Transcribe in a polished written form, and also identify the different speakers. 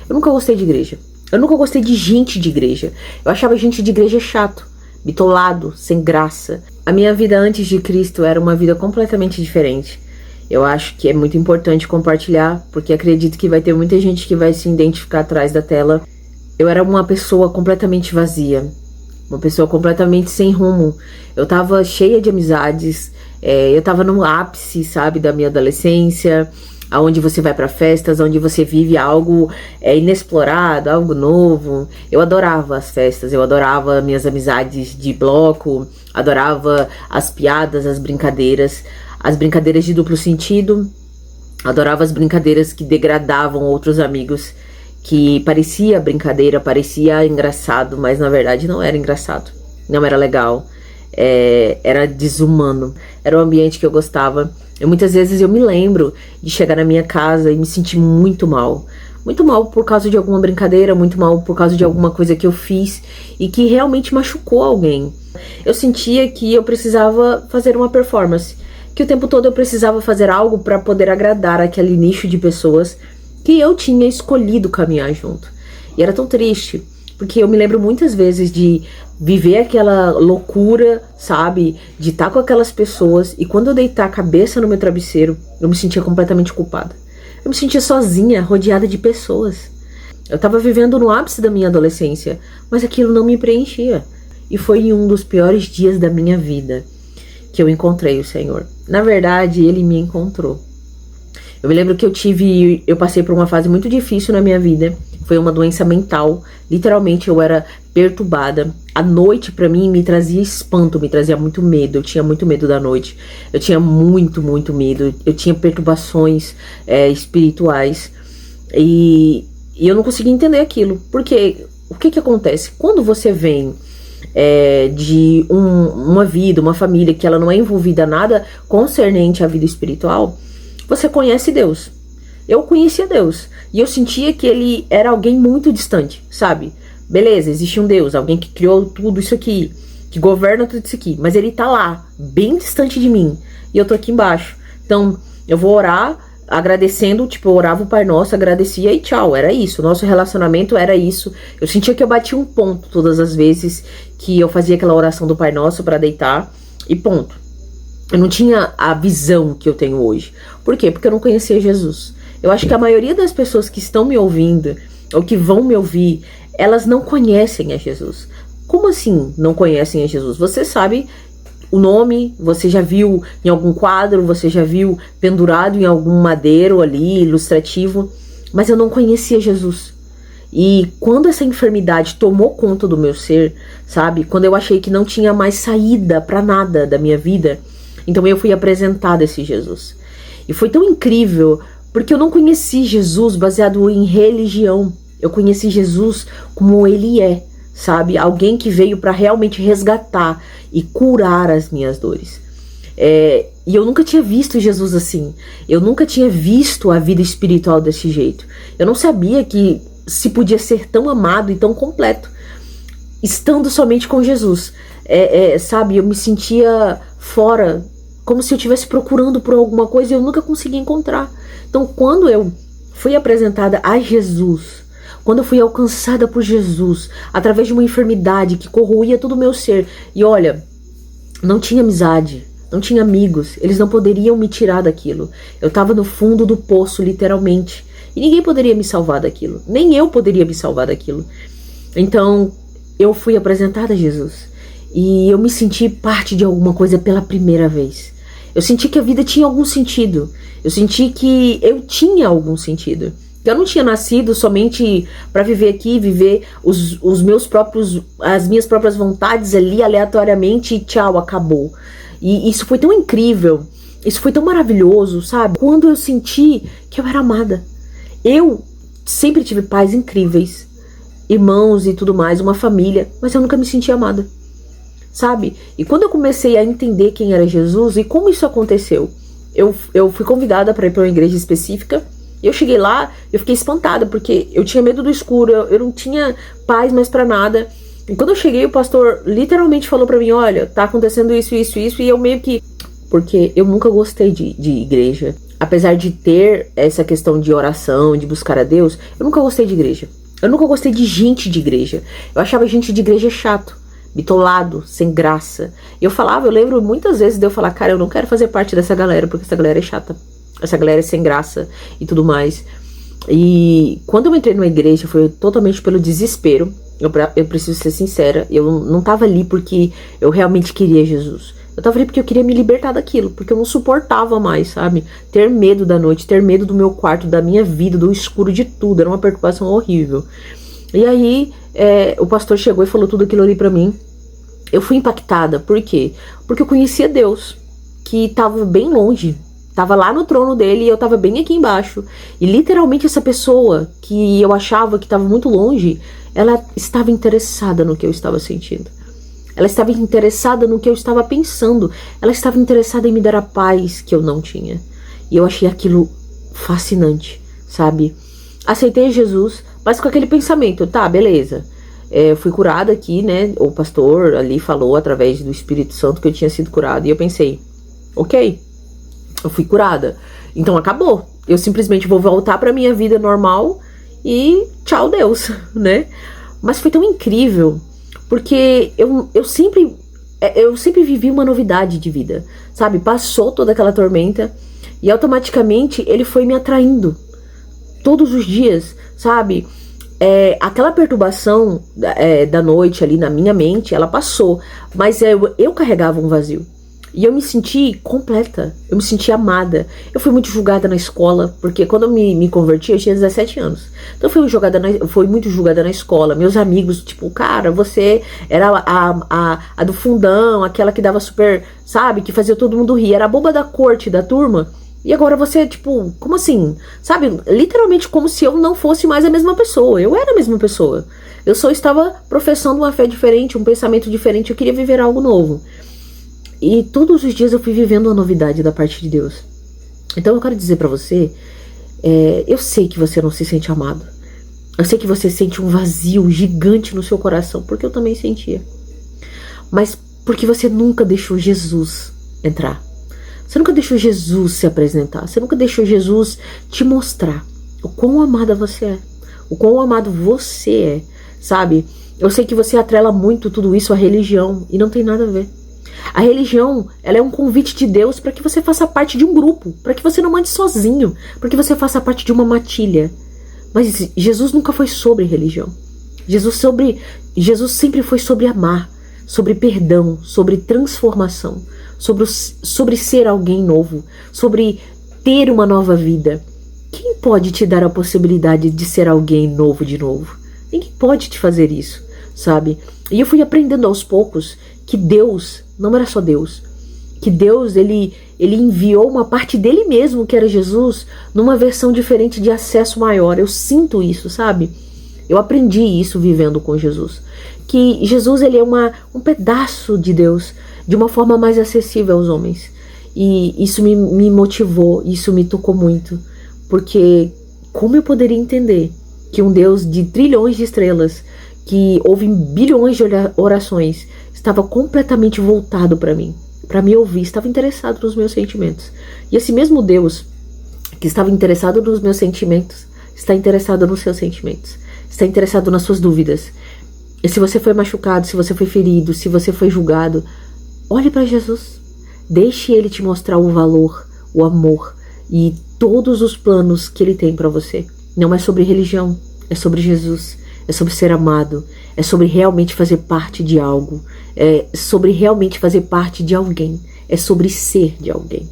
Speaker 1: Eu nunca gostei de igreja. Eu nunca gostei de gente de igreja. Eu achava gente de igreja chato, bitolado, sem graça. A minha vida antes de Cristo era uma vida completamente diferente. Eu acho que é muito importante compartilhar, porque acredito que vai ter muita gente que vai se identificar atrás da tela. Eu era uma pessoa completamente vazia, uma pessoa completamente sem rumo. Eu tava cheia de amizades, eu tava no ápice, sabe, da minha adolescência, aonde você vai pra festas, onde você vive algo inexplorado, algo novo. Eu adorava as festas, eu adorava minhas amizades de bloco, adorava as piadas, as brincadeiras de duplo sentido, adorava as brincadeiras que degradavam outros amigos, que parecia brincadeira, parecia engraçado, mas na verdade não era engraçado, não era legal, era desumano, era um ambiente que eu gostava. Muitas vezes eu me lembro de chegar na minha casa e me sentir muito mal por causa de alguma brincadeira, muito mal por causa de alguma coisa que eu fiz e que realmente machucou alguém. Eu sentia que eu precisava fazer uma performance, que o tempo todo eu precisava fazer algo para poder agradar aquele nicho de pessoas que eu tinha escolhido caminhar junto. E era tão triste, porque eu me lembro muitas vezes de viver aquela loucura, sabe? De estar com aquelas pessoas, e quando eu deitar a cabeça no meu travesseiro, eu me sentia completamente culpada. Eu me sentia sozinha, rodeada de pessoas. Eu estava vivendo no ápice da minha adolescência, mas aquilo não me preenchia. E foi em um dos piores dias da minha vida que eu encontrei o Senhor. Na verdade, Ele me encontrou. Eu me lembro que eu passei por uma fase muito difícil na minha vida. Foi uma doença mental. Literalmente, eu era perturbada. A noite, pra mim, me trazia espanto, me trazia muito medo. Eu tinha muito medo da noite. Eu tinha muito, muito medo. Eu tinha perturbações espirituais. E eu não conseguia entender aquilo. Porque, o que acontece? Quando você vem de uma vida, uma família que ela não é envolvida nada concernente à vida espiritual, você conhece Deus. Eu conhecia Deus e eu sentia que Ele era alguém muito distante, sabe? Beleza, existe um Deus, alguém que criou tudo isso aqui, que governa tudo isso aqui, mas Ele tá lá, bem distante de mim, e eu tô aqui embaixo. Então eu vou orar agradecendo, tipo, eu orava o Pai Nosso, agradecia e tchau, era isso. O nosso relacionamento era isso. Eu sentia que eu batia um ponto todas as vezes que eu fazia aquela oração do Pai Nosso pra deitar, e ponto. Eu não tinha a visão que eu tenho hoje. Por quê? Porque eu não conhecia Jesus. Eu acho que a maioria das pessoas que estão me ouvindo, ou que vão me ouvir, elas não conhecem a Jesus. Como assim não conhecem a Jesus? Você sabe o nome, você já viu em algum quadro, você já viu pendurado em algum madeiro ali, ilustrativo, mas eu não conhecia Jesus. E quando essa enfermidade tomou conta do meu ser, sabe? Quando eu achei que não tinha mais saída pra nada da minha vida, então eu fui apresentada a esse Jesus. E foi tão incrível, porque eu não conheci Jesus baseado em religião. Eu conheci Jesus como Ele é, sabe? Alguém que veio para realmente resgatar e curar as minhas dores. E eu nunca tinha visto Jesus assim. Eu nunca tinha visto a vida espiritual desse jeito. Eu não sabia que se podia ser tão amado e tão completo estando somente com Jesus. Sabe? Eu me sentia fora, como se eu estivesse procurando por alguma coisa e eu nunca conseguia encontrar. Então, quando eu fui apresentada a Jesus, quando eu fui alcançada por Jesus, através de uma enfermidade que corroía todo o meu ser, e olha, não tinha amizade, não tinha amigos, eles não poderiam me tirar daquilo. Eu estava no fundo do poço, literalmente, e ninguém poderia me salvar daquilo, nem eu poderia me salvar daquilo. Então, eu fui apresentada a Jesus, e eu me senti parte de alguma coisa pela primeira vez. Eu senti que a vida tinha algum sentido. Eu senti que eu tinha algum sentido. Eu não tinha nascido somente para viver aqui, viver as minhas próprias vontades ali aleatoriamente e tchau, acabou. E isso foi tão incrível, isso foi tão maravilhoso, sabe? Quando eu senti que eu era amada. Eu sempre tive pais incríveis, irmãos e tudo mais, uma família, mas eu nunca me senti amada, sabe? E quando eu comecei a entender quem era Jesus e como isso aconteceu, eu fui convidada para ir para uma igreja específica. Eu cheguei lá, eu fiquei espantada, porque eu tinha medo do escuro, eu não tinha paz mais pra nada. E quando eu cheguei, o pastor literalmente falou pra mim, olha, tá acontecendo isso, isso, isso, e eu meio que... Porque eu nunca gostei de igreja. apesar de ter essa questão de oração, de buscar a Deus, eu nunca gostei de igreja. Eu nunca gostei de gente de igreja. Eu achava gente de igreja chato, bitolado, sem graça. E eu lembro muitas vezes de eu falar, cara, eu não quero fazer parte dessa galera, porque essa galera é chata. Essa galera é sem graça e tudo mais. E quando eu entrei numa igreja, foi totalmente pelo desespero. Eu preciso ser sincera, eu não tava ali porque eu realmente queria Jesus. Eu tava ali porque eu queria me libertar daquilo, porque eu não suportava mais, sabe? Ter medo da noite, ter medo do meu quarto, da minha vida, do escuro, de tudo. Era uma preocupação horrível. E aí, o pastor chegou e falou tudo aquilo ali pra mim. Eu fui impactada, por quê? Porque eu conhecia Deus, que tava bem longe. Tava lá no trono dele e eu tava bem aqui embaixo. E literalmente essa pessoa que eu achava que tava muito longe, ela estava interessada no que eu estava sentindo. Ela estava interessada no que eu estava pensando. Ela estava interessada em me dar a paz que eu não tinha. E eu achei aquilo fascinante, sabe? Aceitei Jesus, mas com aquele pensamento, tá, beleza. Fui curada aqui, né? O pastor ali falou através do Espírito Santo que eu tinha sido curada. E eu pensei, ok, eu fui curada. Então acabou. Eu simplesmente vou voltar pra minha vida normal e tchau Deus, né? Mas foi tão incrível, porque eu sempre vivi uma novidade de vida, sabe? Passou toda aquela tormenta e automaticamente ele foi me atraindo todos os dias, sabe? Aquela perturbação da noite ali na minha mente, ela passou, mas eu carregava um vazio. E eu me senti completa, eu me senti amada. Eu fui muito julgada na escola, porque quando eu me converti, eu tinha 17 anos. Então eu fui muito julgada na escola. Meus amigos, tipo, cara, você era a do fundão, aquela que dava super, sabe, que fazia todo mundo rir. Era a boba da corte da turma. E agora você, tipo, como assim? Sabe, literalmente como se eu não fosse mais a mesma pessoa. Eu era a mesma pessoa. Eu só estava professando uma fé diferente, um pensamento diferente. Eu queria viver algo novo. E todos os dias eu fui vivendo uma novidade da parte de Deus. Então eu quero dizer pra você, eu sei que você não se sente amado. Eu sei que você sente um vazio gigante no seu coração, porque eu também sentia. Mas porque você nunca deixou Jesus entrar. Você nunca deixou Jesus se apresentar. Você nunca deixou Jesus te mostrar o quão amada você é. O quão amado você é, sabe? Eu sei que você atrela muito tudo isso à religião, e não tem nada a ver. A religião, ela é um convite de Deus para que você faça parte de um grupo, para que você não ande sozinho, para que você faça parte de uma matilha. Mas Jesus nunca foi sobre religião. Jesus sempre foi sobre amar, sobre perdão, sobre transformação, sobre ser alguém novo, sobre ter uma nova vida. Quem pode te dar a possibilidade de ser alguém novo de novo? Ninguém pode te fazer isso, sabe? E eu fui aprendendo aos poucos que Deus não era só Deus, que Deus ele enviou uma parte dele mesmo, que era Jesus, numa versão diferente de acesso maior. Eu sinto isso, sabe? Eu aprendi isso vivendo com Jesus, que Jesus ele é um pedaço de Deus, de uma forma mais acessível aos homens. E isso me motivou, isso me tocou muito, porque como eu poderia entender que um Deus de trilhões de estrelas, que ouve bilhões de orações, estava completamente voltado para mim, para me ouvir, estava interessado nos meus sentimentos. E esse mesmo Deus que estava interessado nos meus sentimentos, está interessado nos seus sentimentos, está interessado nas suas dúvidas. E se você foi machucado, se você foi ferido, se você foi julgado, olhe para Jesus. Deixe ele te mostrar o valor, o amor e todos os planos que ele tem para você. Não é sobre religião, é sobre Jesus. É sobre ser amado, é sobre realmente fazer parte de algo, é sobre realmente fazer parte de alguém, é sobre ser de alguém.